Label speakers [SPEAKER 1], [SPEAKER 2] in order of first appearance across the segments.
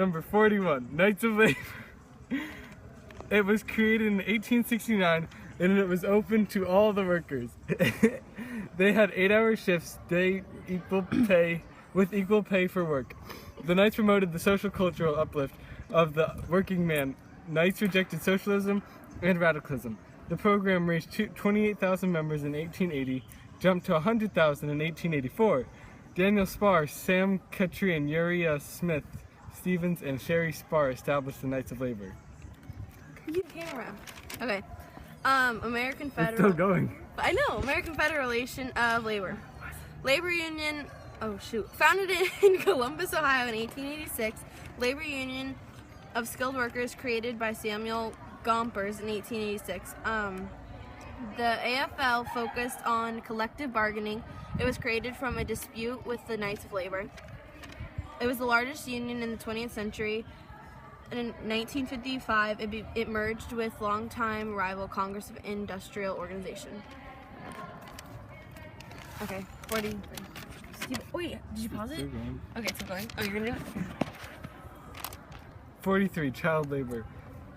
[SPEAKER 1] Number 41, Knights of Labor. It was created in 1869 and it was open to all the workers. They had 8-hour shifts, with equal pay for work. The Knights promoted the social cultural uplift of the working man. Knights rejected socialism and radicalism. The program reached 28,000 members in 1880, jumped to 100,000 in 1884. Daniel Spar, Sam Cattrine, Uriah Smith, Stevens, and Sherry Spar established the Knights of Labor.
[SPEAKER 2] You camera. Okay. American Federal.
[SPEAKER 1] It's still going.
[SPEAKER 2] I know. American Federation of Labor. Labor Union. Oh shoot. Founded in Columbus, Ohio in 1886. Labor Union of Skilled Workers created by Samuel Gompers in 1886. The AFL focused on collective bargaining. It was created from a dispute with the Knights of Labor. It was the largest union in the 20th century. In 1955, it merged with longtime rival Congress of Industrial Organization. Okay, 43. Wait, did you pause it? Okay, it's still going. Oh, you're gonna do it?
[SPEAKER 1] 43, child labor.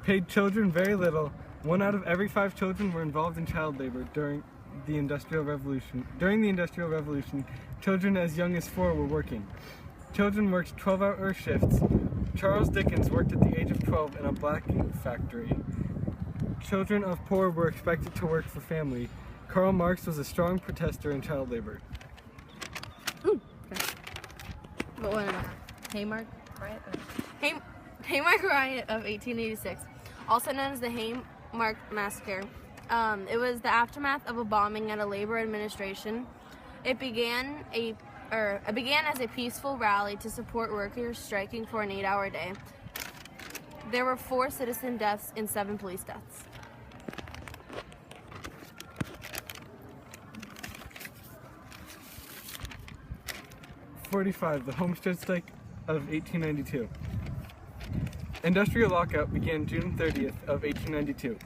[SPEAKER 1] Paid children very little. 1 out of every 5 children were involved in child labor during the Industrial Revolution. During the Industrial Revolution, children as young as 4 were working. Children worked 12-hour shifts. Charles Dickens worked at the age of 12 in a blacking factory. Children of poor were expected to work for family. Karl Marx was a strong protester in child labor.
[SPEAKER 2] Okay. But what am I? Haymarket Riot? Haymarket Riot of 1886, also known as the Haymarket Massacre. It was the aftermath of a bombing at a labor administration. It began as a peaceful rally to support workers striking for an 8-hour day. There were 4 citizen deaths and 7 police deaths.
[SPEAKER 1] '45, the Homestead Strike of 1892. Industrial lockout began June 30th of 1892.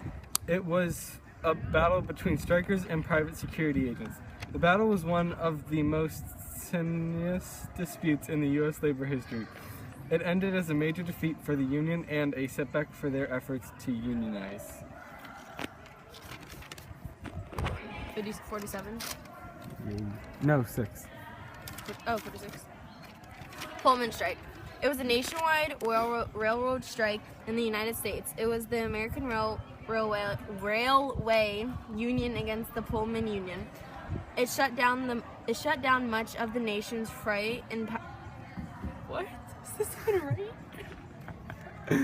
[SPEAKER 1] It was a battle between strikers and private security agents. The battle was one of the most tenuous disputes in the U.S. labor history. It ended as a major defeat for the Union and a setback for their efforts to unionize.
[SPEAKER 2] 47?
[SPEAKER 1] No, 6.
[SPEAKER 2] Oh, 46. Pullman strike. It was a nationwide railroad strike in the United States. It was the American Railway Union against the Pullman Union. It shut down much of the nation's freight and what? Is this even right?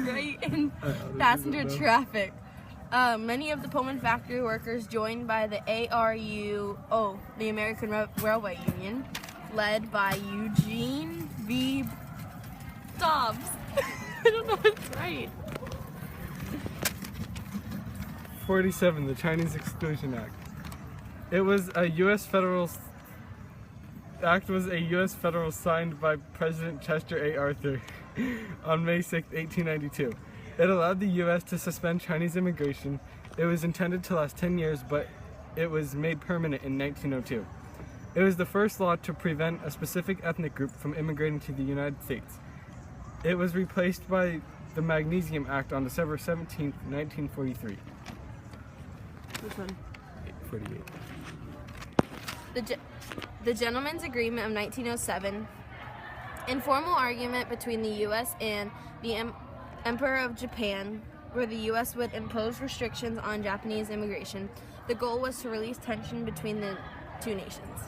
[SPEAKER 2] Freight and passenger traffic. Many of the Pullman factory workers joined by the ARUO, the American Railway Union, led by Eugene V. Dobbs. I don't know if it's right.
[SPEAKER 1] 47, the Chinese Exclusion Act. It was a U.S. federal signed by President Chester A. Arthur on May 6, 1892. It allowed the U.S. to suspend Chinese immigration. It was intended to last 10 years, but it was made permanent in 1902. It was the first law to prevent a specific ethnic group from immigrating to the United States. It was replaced by the Magnesium Act on December 17, 1943.
[SPEAKER 2] Which one?
[SPEAKER 1] 48.
[SPEAKER 2] The Gentleman's Agreement of 1907, informal argument between the U.S. and the Emperor of Japan, where the U.S. would impose restrictions on Japanese immigration. The goal was to release tension between the two nations.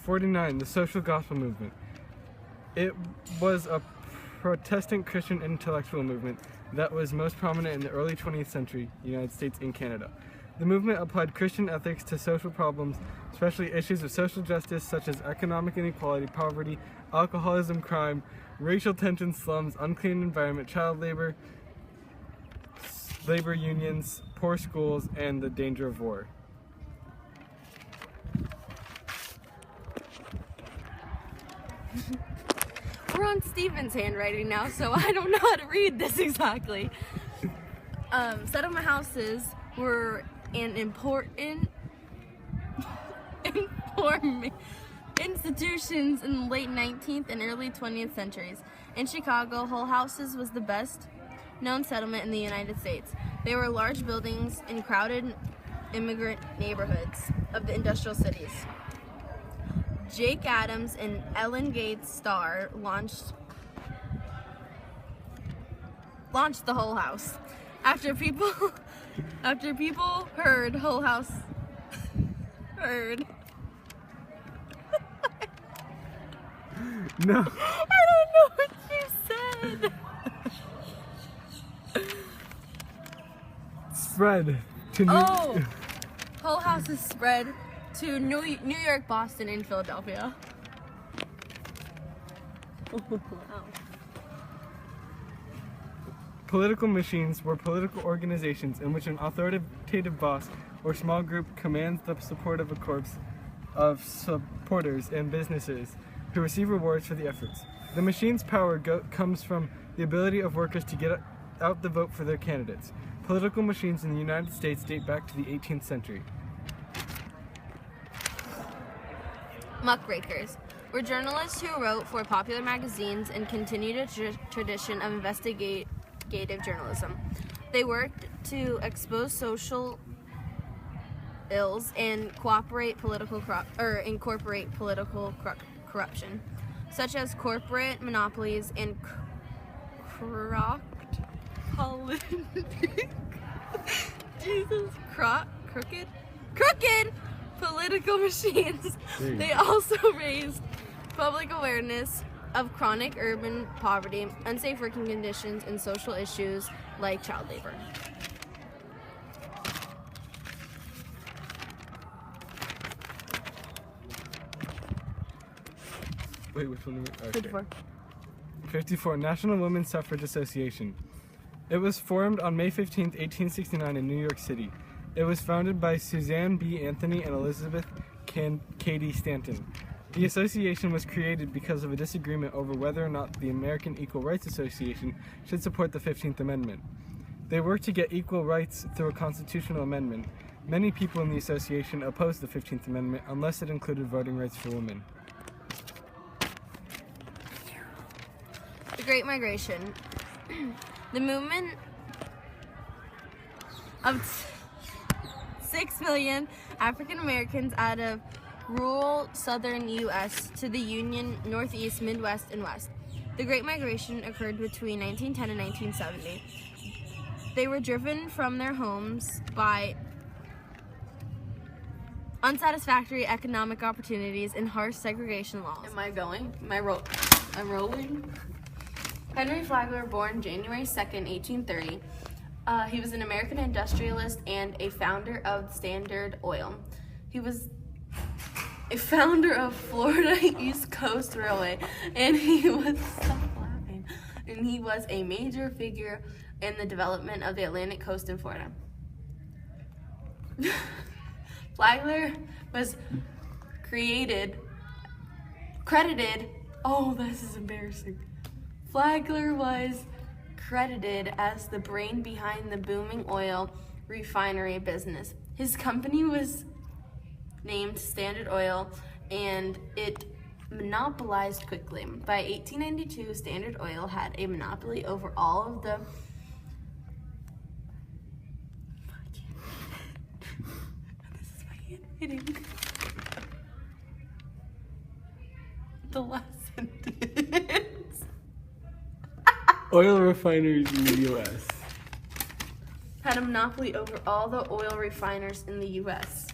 [SPEAKER 1] 49, the Social Gospel Movement. It was a Protestant Christian intellectual movement that was most prominent in the early 20th century, United States and Canada. The movement applied Christian ethics to social problems, especially issues of social justice such as economic inequality, poverty, alcoholism, crime, racial tension, slums, unclean environment, child labor, labor unions, poor schools, and the danger of war.
[SPEAKER 2] We're on Stephen's handwriting now, so I don't know how to read this exactly. Settlement houses were an important institutions in the late 19th and early 20th centuries. In Chicago, Hull Houses was the best known settlement in the United States. They were large buildings in crowded immigrant neighborhoods of the industrial cities. Jake Adams and Ellen Gates Starr launched the Hull House. After people heard Hull House heard.
[SPEAKER 1] No.
[SPEAKER 2] I don't know what you said.
[SPEAKER 1] Spread to
[SPEAKER 2] Oh, Hull House is spread to New York, Boston, and Philadelphia. Wow.
[SPEAKER 1] Political machines were political organizations in which an authoritative boss or small group commands the support of a corps of supporters and businesses who receive rewards for the efforts. The machine's power comes from the ability of workers to get out the vote for their candidates. Political machines in the United States date back to the 18th century.
[SPEAKER 2] Muckrakers were journalists who wrote for popular magazines and continued a tradition of investigative journalism. They worked to expose social ills and incorporate political corruption, such as corporate monopolies and crooked political machines. They also raised public awareness of chronic urban poverty, unsafe working conditions, and social issues like child labor.
[SPEAKER 1] Wait, which one? Okay.
[SPEAKER 2] 54.
[SPEAKER 1] 54, National Women's Suffrage Association. It was formed on May 15, 1869 in New York City. It was founded by Suzanne B. Anthony and Elizabeth Cady Stanton. The association was created because of a disagreement over whether or not the American Equal Rights Association should support the 15th Amendment. They worked to get equal rights through a constitutional amendment. Many people in the association opposed the 15th Amendment unless it included voting rights for women.
[SPEAKER 2] The Great Migration. The movement of 6 million African Americans out of rural southern U.S. to the Union, Northeast, Midwest, and West. The Great Migration occurred between 1910 and 1970. They were driven from their homes by unsatisfactory economic opportunities and harsh segregation laws. Am I going? I'm rolling? Henry Flagler, born January 2nd, 1830. He was an American industrialist and a founder of Standard Oil. He was a founder of Florida East Coast Railway, and he was a major figure in the development of the Atlantic coast in Florida. Flagler was Flagler was credited as the brain behind the booming oil refinery business. His company was named Standard Oil, and it monopolized quickly. By 1892, Standard Oil had a monopoly over all of the this is my handwriting. The last sentence.
[SPEAKER 1] Oil refineries in the U.S.
[SPEAKER 2] Had a monopoly over all the oil refiners in the U.S.